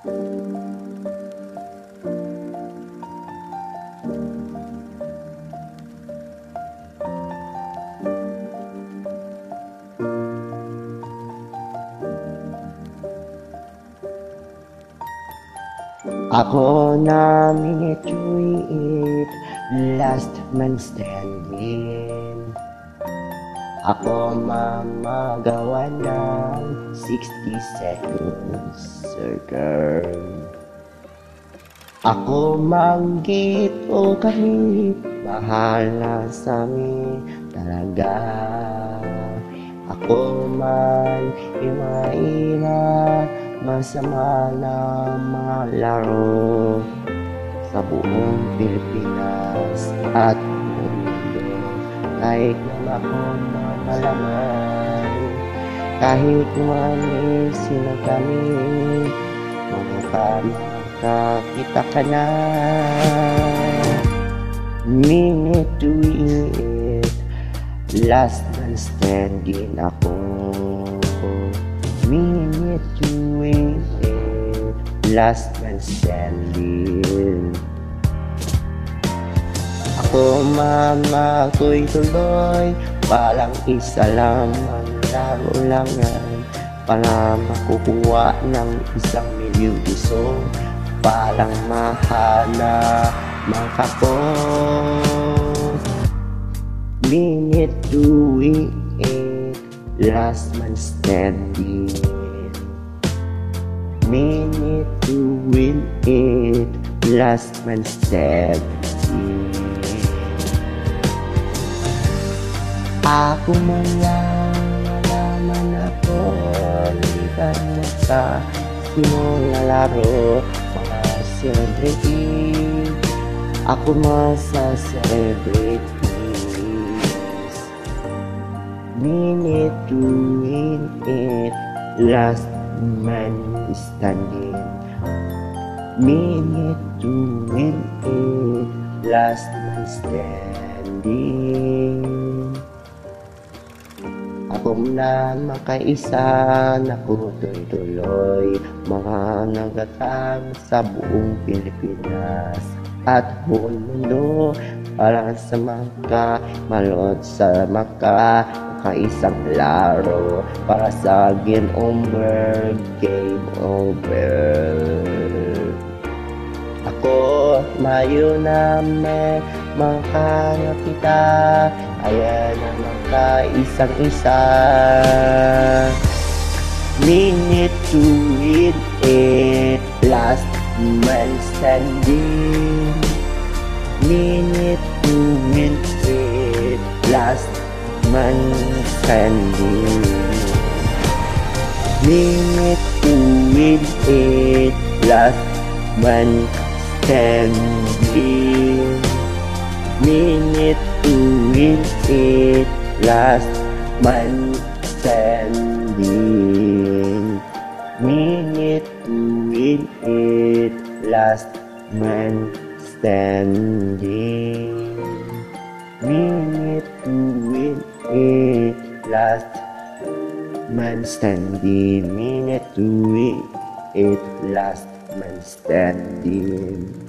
Ako na minituit, last man standing. Ako mamagawa ng 60 seconds circle. Ako manggit o kahit bahala sa amin talaga. Ako man imaira masama na mga laro sa buong Pilipinas at mundo. Kahit na ako malaman, kahit manisin na kami, makakita ka na. Minute to it, last man standing ako. Minute to it, last man standing. Ako mama ko'y tuloy, parang isa lang ang laro lang yan. Para makukuha ng 1,000,000 piso, parang mahal na makako. Minute to it, last man standing. Minute to win it, last man standing. Ako man lang, malaman ako, litan mo sa simulalaro, mga celebrity. Ako man sa celebrities. Minute to win it, last man standing. Minute to win it, last man standing. Ako na makaisa, naku tuloy, mga nagatang sa buong Pilipinas at buong mundo. Para sa malot sa kaisang laro, para sa game over, game over. Ako mayo namin makakita, ayan na makaisang isa. Minute to win it, last man standing. Minute to win it, last man standing. Minute to win it, last man standing. Minute to win it, last man standing. Minute to win it, last man standing. Minute to win it, last man standing. Minute to win it, last man standing.